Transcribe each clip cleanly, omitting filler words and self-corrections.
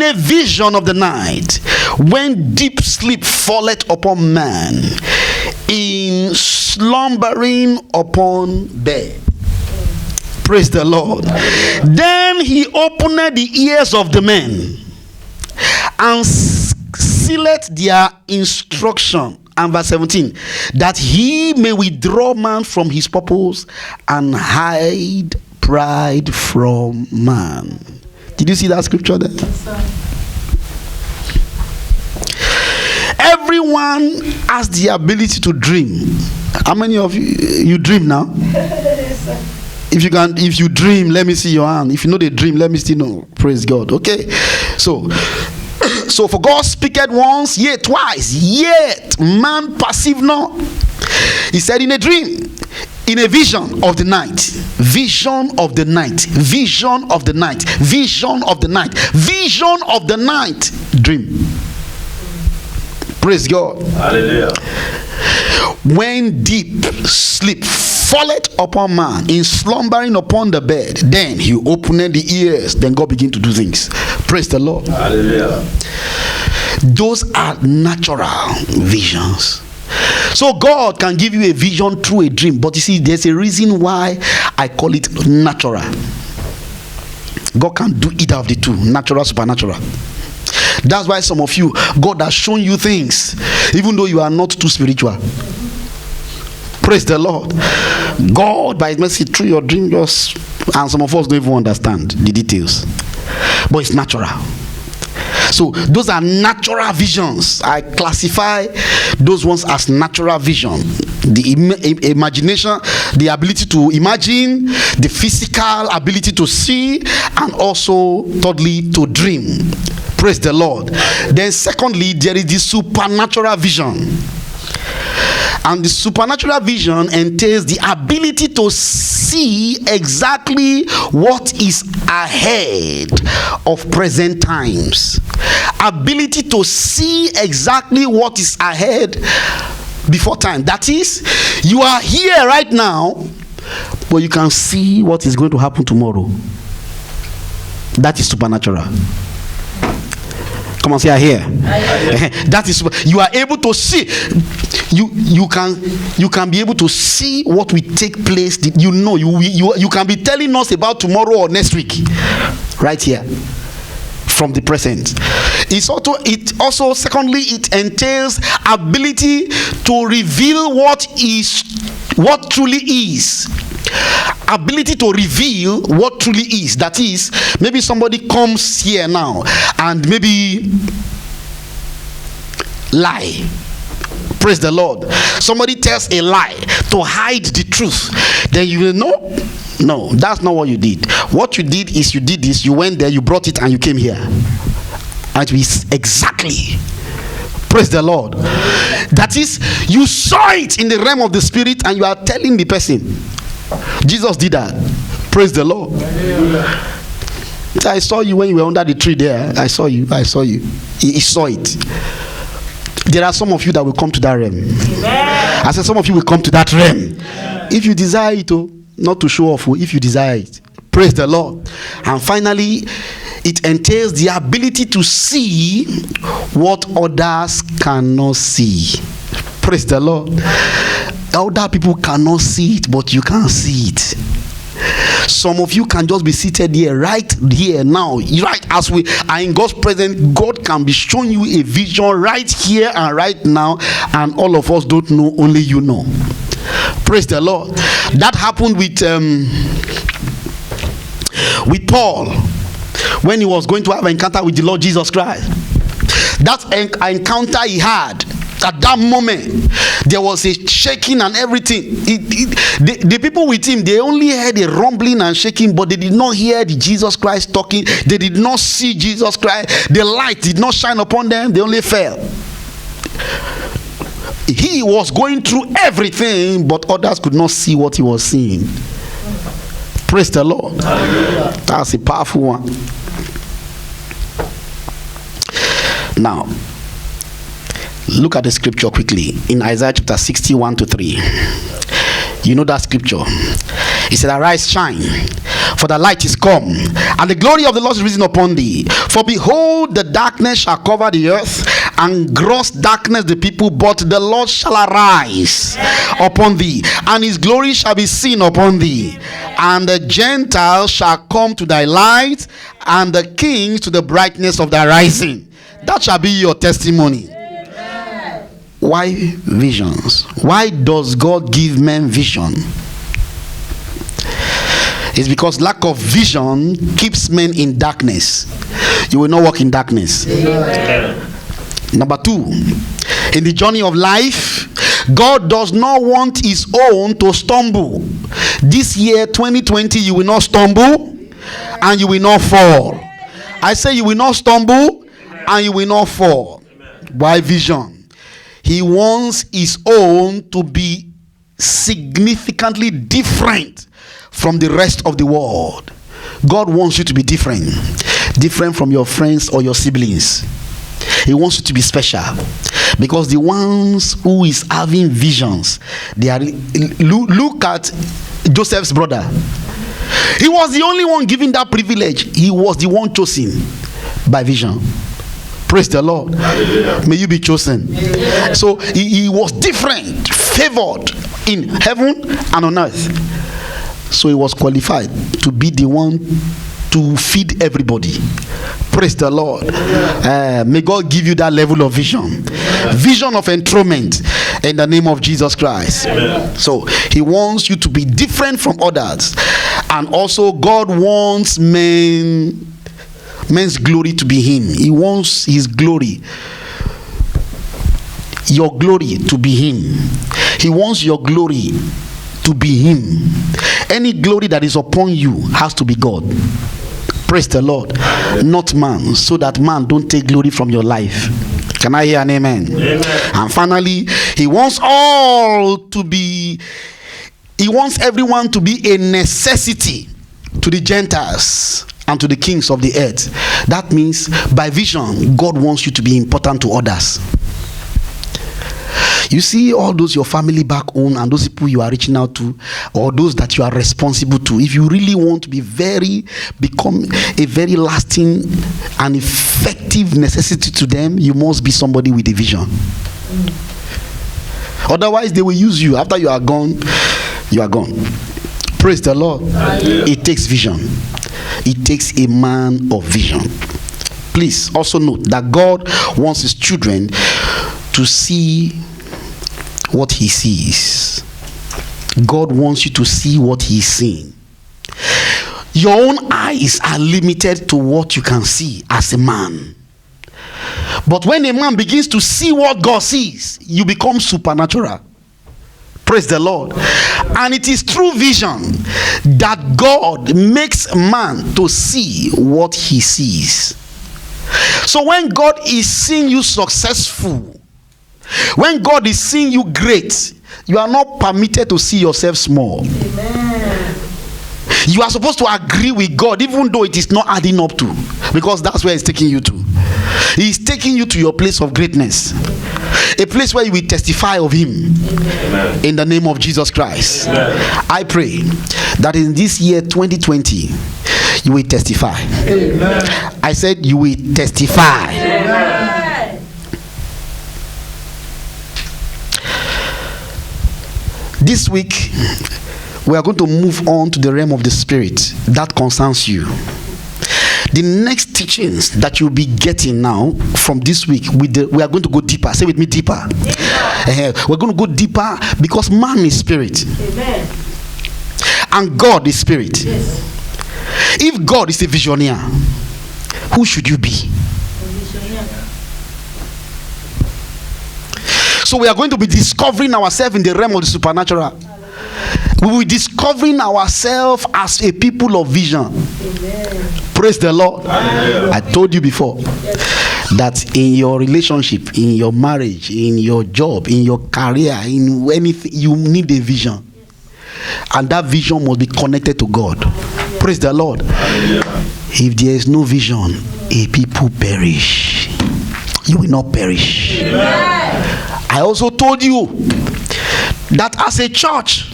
a vision of the night, when deep sleep falleth upon man, in slumbering upon bed. Praise the Lord. Then he opened the ears of the men, and sealeth their instruction. And verse 17, that he may withdraw man from his purpose, and hide pride from man. Did you see that scripture there? Everyone has the ability to dream. How many of you dream now? If you dream, let me see your hand. If you know the dream, let me still know. Praise God. Okay. So for God speaketh once, yet twice, yet man perceive not. He said in a dream, in a vision of the night, vision of the night, vision of the night, vision of the night, vision of the night, dream. Praise God. Hallelujah. When deep sleep falleth upon man, in slumbering upon the bed, then he opened the ears. Then God began to do things. Praise the Lord. Hallelujah. Those are natural visions. So God can give you a vision through a dream, but you see, there's a reason why I call it natural. God can do either of the two, natural, supernatural. That's why some of you, God has shown you things, even though you are not too spiritual. Praise the Lord. God, by His mercy, through your dream, just, and some of us don't even understand the details, but it's natural. So those are natural visions. I classify those ones as natural vision. The imagination, the ability to imagine, the physical ability to see, and also thirdly to dream. Praise the Lord. Then secondly, there is the supernatural vision. And the supernatural vision entails the ability to see exactly what is ahead of present times. Ability to see exactly what is ahead before time. That is, you are here right now, but you can see what is going to happen tomorrow. That is supernatural. Come on, say I hear. That is, you are able to see. You can be able to see what will take place. You can be telling us about tomorrow or next week, right here, from the present. It also secondly, it entails ability to reveal what truly is. Ability to reveal what truly is. That is, maybe somebody comes here now and maybe lie. Praise the Lord. Somebody tells a lie to hide the truth. Then you will know, no, that's not what you did. What you did is you did this, you went there, you brought it, and you came here. And it is exactly. Praise the Lord. That is, you saw it in the realm of the spirit and you are telling the person. Jesus did that. Praise the Lord. I saw you when you were under the tree there. I saw you. He saw it. There are some of you that will come to that realm. I said some of you will come to that realm. If you desire it, not to show off, if you desire it. Praise the Lord. And finally, it entails the ability to see what others cannot see. Praise the Lord. Other people cannot see it, but you can see it. Some of you can just be seated here, right here now, right as we are in God's presence. God can be showing you a vision right here and right now, and all of us don't know, only you know. Praise the Lord. That happened with Paul when he was going to have an encounter with the Lord Jesus Christ. That encounter he had, at that moment, there was a shaking and everything. The people with him, they only heard a rumbling and shaking, but they did not hear the Jesus Christ talking. They did not see Jesus Christ. The light did not shine upon them. They only fell. He was going through everything, but others could not see what he was seeing. Praise the Lord. That's a powerful one. Now, look at the scripture quickly in Isaiah chapter 61 to 3. You know that scripture. He said, arise, shine, For the light is come, and the glory of the Lord is risen upon thee. For behold, the darkness shall cover the earth, and gross darkness the people, but the Lord shall arise upon thee, and his glory shall be seen upon thee. And the Gentiles shall come to thy light, and the kings to the brightness of thy rising. That shall be your testimony. Why visions? Why does God give men vision? It's because lack of vision keeps men in darkness. You will not walk in darkness. Number 2, in the journey of life, God does not want his own to stumble. This year 2020, you will not stumble and you will not fall. I say you will not stumble and you will not fall. Why vision? He wants his own to be significantly different from the rest of the world. God wants you to be different from your friends or your siblings. He wants you to be special, because the ones who is having visions, they are. Look at Joseph's brother. He was the only one given that privilege. He was the one chosen by vision. Praise the Lord. Hallelujah. May you be chosen. Yeah. So he was different, favored in heaven and on earth. So he was qualified to be the one to feed everybody. Praise the Lord. May God give you that level of vision. Vision of enthronement in the name of Jesus Christ. Amen. So he wants you to be different from others. And also God wants men's glory to be him. He wants his glory, your glory, to be him. He wants your glory to be him. Any glory that is upon you has to be God. Praise the Lord. Not man, so that man don't take glory from your life. Can I hear an amen? Amen. And finally, he wants everyone to be a necessity to the Gentiles and to the kings of the earth. That means by vision, God wants you to be important to others. You see all those your family back home and those people you are reaching out to, or those that you are responsible to. If you really want to become a very lasting and effective necessity to them, you must be somebody with a vision. Otherwise, they will use you. After you are gone, you are gone. Praise the Lord. It takes vision. It takes a man of vision. Please also note that God wants his children to see what he sees. God wants you to see what he's seeing. Your own eyes are limited to what you can see as a man. But when a man begins to see what God sees, you become supernatural. Praise the Lord. And it is through vision that God makes man to see what he sees. So when God is seeing you successful, when God is seeing you great, you are not permitted to see yourself small. Amen. You are supposed to agree with God, even though it is not adding up to, because that's where he's taking you to. He's taking you to your place of greatness, a place where you will testify of him. Amen. In the name of Jesus Christ. Amen. I pray that in this year 2020 you will testify. Amen. I said you will testify. Amen. This week, we are going to move on to the realm of the spirit that concerns you. The next teachings that you'll be getting now from this week, we are going to go deeper. Say with me, deeper. We're going to go deeper because man is spirit. Amen. And God is spirit. Yes. If God is a visionary, who should you be? So we are going to be discovering ourselves in the realm of the supernatural. We will be discovering ourselves as a people of vision. Amen. Praise the Lord. Amen. I told you before that in your relationship, in your marriage, in your job, in your career, in anything, you need a vision. And that vision must be connected to God. Praise the Lord. If there is no vision, a people perish. You will not perish. Amen. I also told you that as a church,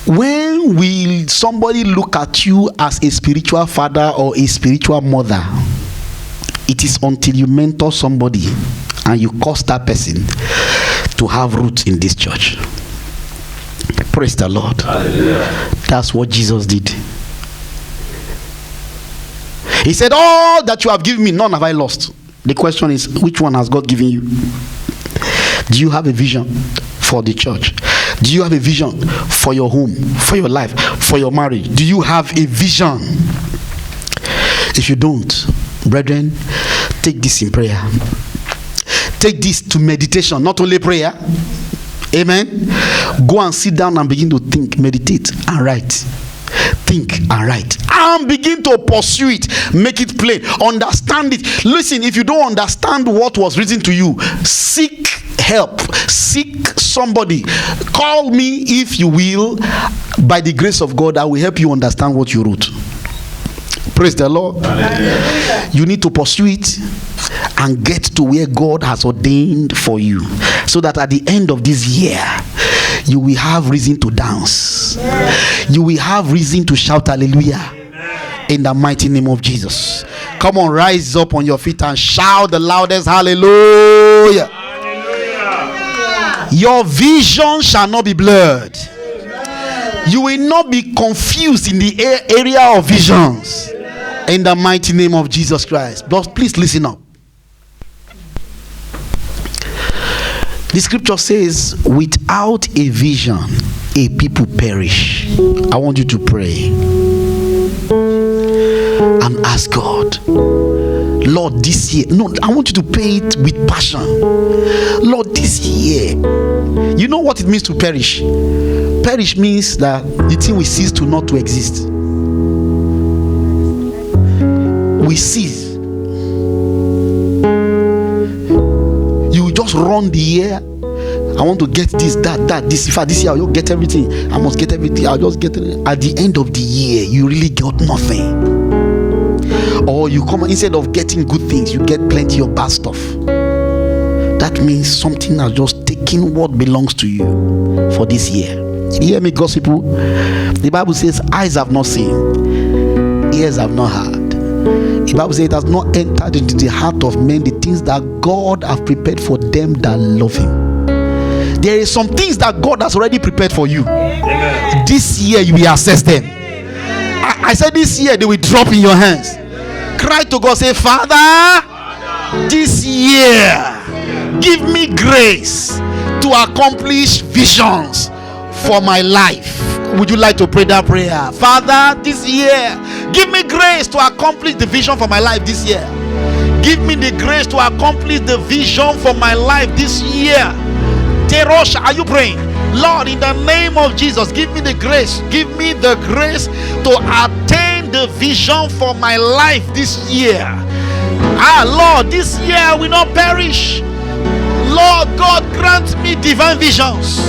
When will somebody look at you as a spiritual father or a spiritual mother? It is until you mentor somebody and you cause that person to have roots in this church. Praise the Lord. Hallelujah. That's what Jesus did. He said, all that you have given me, none have I lost. The question is, which one has God given you? Do you have a vision for the church? Do you have a vision for your home, for your life, for your marriage? Do you have a vision? If you don't, brethren, take this in prayer. Take this to meditation, not only prayer. Amen. Go and sit down and begin to think, meditate and write. Think and write. And begin to pursue it. Make it plain. Understand it. Listen, if you don't understand what was written to you, seek help. Seek somebody. Call me if you will. By the grace of God, I will help you understand what you wrote. Praise the Lord. Hallelujah. You need to pursue it and get to where God has ordained for you, so that at the end of this year you will have reason to dance. Amen. You will have reason to shout hallelujah. Amen. In the mighty name of Jesus. Come on, rise up on your feet and shout the loudest hallelujah. Hallelujah. Your vision shall not be blurred. Amen. You will not be confused in the area of visions. In the mighty name of Jesus Christ. But please listen up. The scripture says, without a vision, a people perish. I want you to pray and ask God, Lord, this year, no, I want you to pray it with passion. Lord, this year, you know what it means to perish? Perish means that the thing will cease to not to exist. We cease. You just run the year. I want to get this, that, this. In fact, this year I'll get everything. I must get everything. I'll just get it. At the end of the year, you really got nothing. Or you come, instead of getting good things, you get plenty of bad stuff. That means something has just taken what belongs to you for this year. You hear me, God's people? The Bible says, eyes have not seen, ears have not heard. The Bible says it has not entered into the heart of men the things that God has prepared for them that love him. There is some things that God has already prepared for you. Amen. This year you will access them. I said this year they will drop in your hands. Cry to God, say, Father, this year give me grace to accomplish visions for my life. Would you like to pray that prayer? Father, this year give me grace to accomplish the vision for my life this year. Give me the grace to accomplish the vision for my life this year. Terosha, are you praying? Lord, in the name of Jesus, give me the grace. Give me the grace to attain the vision for my life this year. Lord, this year I will not perish. Lord God, grant me divine visions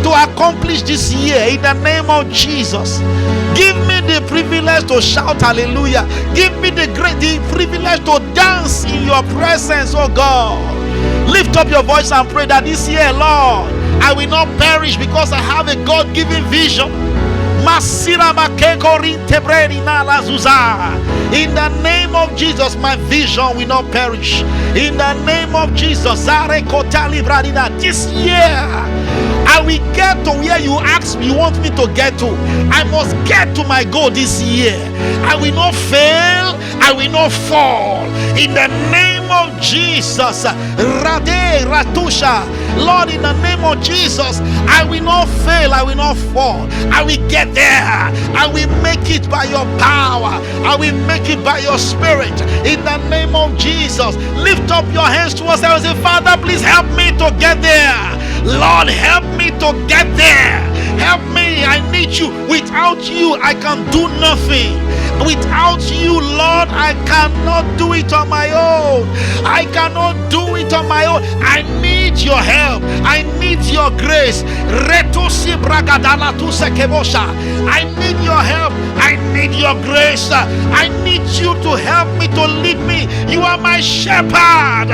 to accomplish this year in the name of Jesus. Give me the privilege to shout hallelujah. Give me the privilege to dance in your presence, oh God. Lift up your voice and pray that this year, Lord, I will not perish because I have a God-given vision. In the name of Jesus, my vision will not perish. In the name of Jesus, this year I will get to where you ask me, you want me to get to. I must get to my goal this year. I will not fail. I will not fall. In the name of Jesus, Lord, in the name of Jesus, I will not fail. I will not fall. I will get there. I will make it by your power. I will make it by your spirit. In the name of Jesus, lift up your hands towards heaven and say, Father, please help me to get there. Lord, help me to get there. Help me. I need you. Without you, I can do nothing. Without you, Lord, I cannot do it on my own. I cannot do it on my own. I need need your help. I need your grace. Retosi bragadala tu sekebosha. I need your help. I need your grace. I need you to help me, to lead me. You are my shepherd.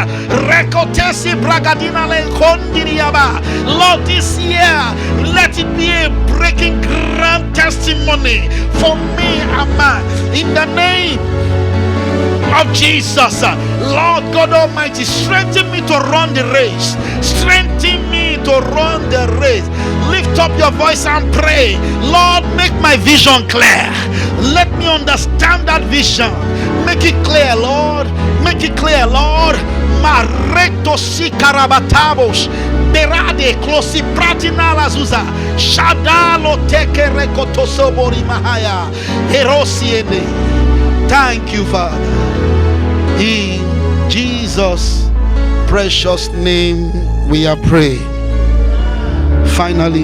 Rekotesi bragadina le kondiriaba. Lord, this year, let it be a breaking grand testimony for me and man. In the name of Jesus, Lord God Almighty, strengthen me to run the race. Strengthen me to run the race. Lift up your voice and pray. Lord, make my vision clear. Let me understand that vision. Make it clear, Lord. Make it clear, Lord. Mareto si karabatabos berade closi pratina lazuza shadalo teke rekotosobori mahaya herosiene. Thank you, Father. In Jesus' precious name we are praying. Finally,